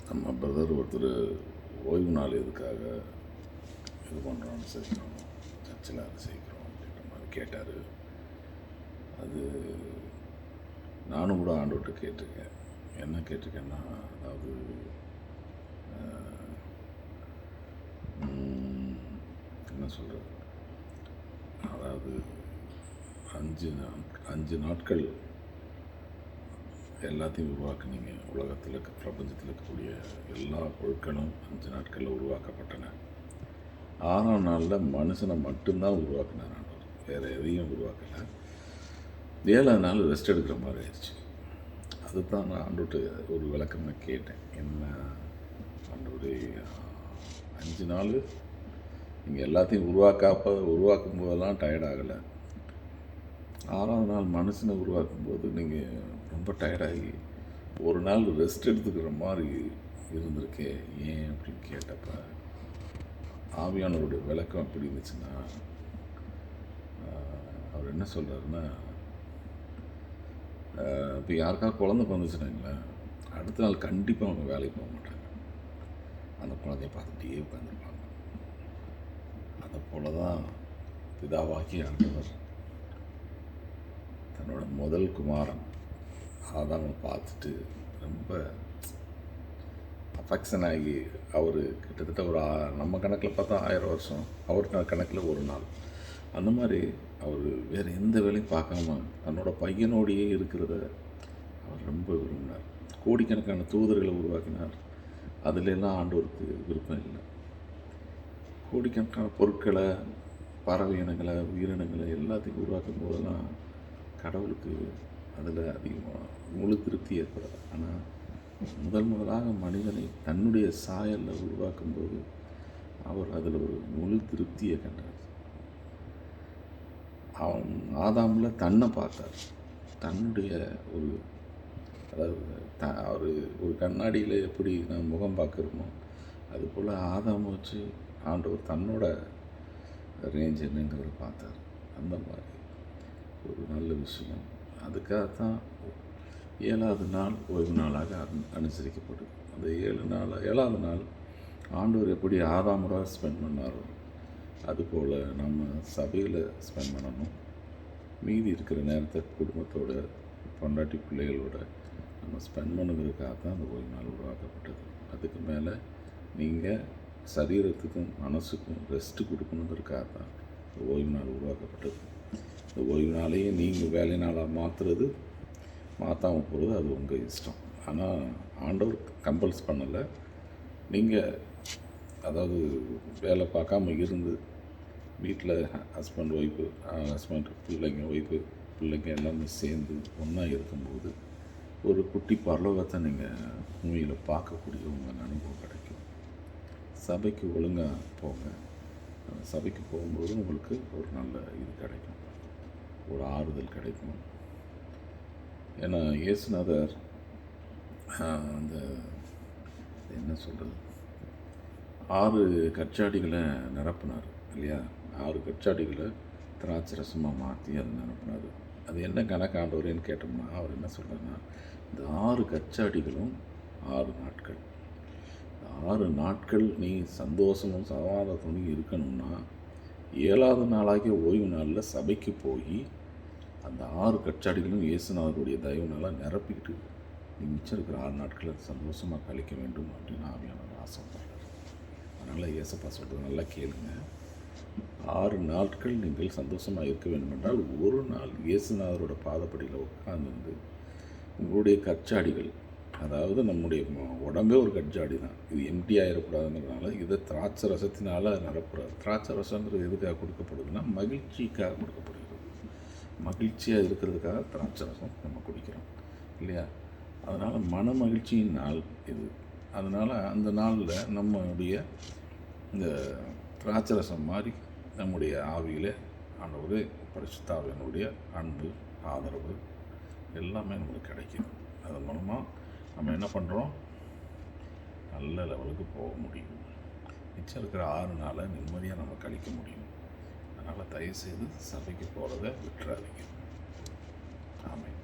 நம்ம பிரதர் ஒருத்தர் ஓய்வு நாள் எதுக்காக இது பண்ணுறோன்னு செய்கிறோம், சர்ச்சில் அதை செய்கிறோம் அப்படின்ற மாதிரி கேட்டார். அது நானும் கூட ஆண்டவர்கிட்ட கேட்டிருக்கேன். என்ன கேட்டிருக்கேன்னா, அதாவது என்ன சொல்கிறது, அதாவது 5 நாட்கள் எல்லாத்தையும் உருவாக்குனீங்க. உலகத்தில் இருக்க, பிரபஞ்சத்தில் இருக்கக்கூடிய எல்லா பொருட்களும் 5 நாட்களில் உருவாக்கப்பட்டன. 6ஆம் நாளில் மனுஷனை மட்டும்தான் உருவாக்குனார் ஆண்டவர், வேறு எதையும் உருவாக்கலை. 7ஆம் நாள் ரெஸ்ட் எடுக்கிற மாதிரி ஆயிடுச்சு. அதுதான் நான் ஆண்டவர்கிட்ட ஒரு விளக்கமாக கேட்டேன். என்ன ஆண்டவரே, 5 நாள் நீங்கள் எல்லாத்தையும் உருவாக்கும் போதெல்லாம் டயர்டாகலை, 6ஆவது நாள் மனுஷனை உருவாக்கும்போது நீங்கள் ரொம்ப டயர்டாகி ஒரு நாள் ரெஸ்ட் எடுத்துக்கிற மாதிரி இருந்திருக்கே, ஏன் அப்படின்னு கேட்டப்ப ஆவியானவருடைய விளக்கம் எப்படி இருந்துச்சுன்னா, அவர் என்ன சொல்கிறாருன்னா, இப்போ யாருக்காவது குழந்தை பிறந்துச்சுனாங்களேன், அடுத்த நாள் கண்டிப்பாக அவங்க வேலைக்கு போக மாட்டாங்க, அந்த குழந்தைய பார்த்துட்டே உட்காந்துருப்பாங்க. அதை போல தான் பிதாவாக்கி ஆண்டவர் தன்னோட முதல் குமாரன் ஆதாமை பார்த்துட்டு ரொம்ப அஃபெக்ஷன் ஆகி, அவர் கிட்டத்தட்ட ஒரு நம்ம கணக்கில் பார்த்தா 1000 வருஷம், அவர் கணக்கில் ஒரு நாள், அந்த மாதிரி அவர் வேறு எந்த வேலையும் பார்க்காம தன்னோட பையனோடையே இருக்கிறத அவர் ரொம்ப விரும்பினார். கோடிக்கணக்கான தூதர்களை உருவாக்கினார். அதிலெல்லாம் ஆண்டவருக்கு விருப்பம் இல்லை. கோடிக்கணக்கான பொருட்களை, பறவை இனங்களை, உயிரினங்களை எல்லாத்தையும் உருவாக்கும் போதெல்லாம் கடவுளுக்கு அதில் அதிகமாக முழு திருப்தி ஏற்படாது. ஆனால் முதலாக மனிதனை தன்னுடைய சாயலில் உருவாக்கும்போது அவர் அதில் ஒரு முழு திருப்தியை கண்டார். அவன் ஆதாமில் தன்னை பார்த்தார். தன்னுடைய ஒரு, அதாவது அவர் ஒரு கண்ணாடியில் எப்படி நான் முகம் பார்க்குறோமோ அதுபோல் ஆதாமை வச்சு ஆண்டவர் தன்னோட ரேஞ்ச் என்னங்கிறத பார்த்தார். அந்த மாதிரி ஒரு நல்ல விஷயம். அதுக்காகத்தான் 7ஆவது நாள் ஓய்வு நாளாக அனுசரிக்கப்படுது. அந்த 7ஆவது நாள் ஆண்டவர் எப்படி ஆதாமோட ஸ்பெண்ட் பண்ணாரோ அதுபோல் நம்ம சபையில் ஸ்பெண்ட் பண்ணணும். மீதி இருக்கிற நேரத்தை குடும்பத்தோட, பொண்டாட்டி பிள்ளைகளோட நம்ம ஸ்பெண்ட் பண்ணுறதுக்காக தான் அந்த ஓய்வு நாள் உருவாக்கப்பட்டது. அதுக்கு மேலே நீங்கள் சரீரத்துக்கும் மனசுக்கும் ரெஸ்ட்டு கொடுக்கணுங்கிறதுக்காக தான் ஓய்வு நாள் உருவாக்கப்பட்டது. இந்த ஓய்வு நாளையே நீங்கள் வேலை நாளாக மாற்றாமல் போகிறது அது உங்கள் இஷ்டம். ஆனால் ஆண்டவர் கம்பல்ஸ் பண்ணலை. நீங்கள் அதாவது வேலை பார்க்காம இருந்து வீட்டில் ஹஸ்பண்ட் பிள்ளைங்க எல்லாமே சேர்ந்து ஒன்றா இருக்கும்போது ஒரு குட்டி பரலோகத்தை நீங்கள் உண்மையில் பார்க்கக்கூடிய உங்கள் அனுபவம் கிடைக்கும். சபைக்கு ஒழுங்காக போங்க. சபைக்கு போகும்போது உங்களுக்கு ஒரு நல்ல இது கிடைக்கும், ஒரு ஆறுதல் கிடைக்கும். ஏன்னா இயேசுநாதர் அந்த என்ன சொல்கிறது, 6 கற்சாடிகளை நிரப்பினார் இல்லையா? 6 கற்சாடிகளை திராட்சை ரசமாக மாற்றி அதை நிரப்பினார். அது என்ன கணக்கு ஆண்டவரேன்னு கேட்டோம்னா, அவர் என்ன சொல்கிறாருன்னா, இந்த 6 கற்சாடிகளும் 6 நாட்கள். 6 நாட்கள் நீ சந்தோஷமும் சமாதானத்தோடும் இருக்கணும்னா 7ஆவது நாளாகிய ஓய்வு நாளில் சபைக்கு போய் அந்த 6 கற்சாடிகளும் இயேசுநாதருடைய தயவுனால நிரப்பிக்கிட்டு நீ மிச்சம் இருக்கிற 6 நாட்களை சந்தோஷமாக கழிக்க வேண்டும் அப்படின்னு ஆவியானவர் ஆசைப்படுறார். அதனால் இயேசப்பா சொல்கிறது நல்லா கேளுங்க. 6 நாட்கள் நீங்கள் சந்தோஷமாக இருக்க வேண்டும் என்றால் ஒரு நாள் இயேசுநாதரோட பாதப்படியில் உட்கார்ந்து உங்களுடைய கற்சாடிகள், அதாவது நம்முடைய உடம்பே ஒரு கற்சாடி தான், இது எம்டி ஆகிடக்கூடாதுங்கிறதுனால இதை திராட்சை ரசத்தினால் நிரப்புறாரு. திராட்சை ரசங்கிறது எதுக்காக கொடுக்கப்படுதுன்னா மகிழ்ச்சிக்காக கொடுக்கப்படுகிறது. மகிழ்ச்சியாக இருக்கிறதுக்காக திராட்சை ரசம் நம்ம குடிக்கிறோம் இல்லையா? அதனால் மன மகிழ்ச்சியின் நாள் இது. அதனால் அந்த நாளில் நம்முடைய இந்த திராட்சை ரசம் மாதிரி நம்முடைய ஆவியில் ஆண்டவர் பரிசுத்த ஆவியினுடைய அன்பு, ஆதரவு எல்லாமே நம்மளுக்கு கிடைக்கும். அதன் மூலமாக நம்ம என்ன பண்ணுறோம், நல்ல லெவலுக்கு போக முடியும். மிச்சம் இருக்கிற 6 நாளை நிம்மதியாக நம்ம கழிக்க முடியும். அதனால் தயவுசெய்து சபைக்கு போகிறத விட்டுறாதீங்க. ஆமாம்.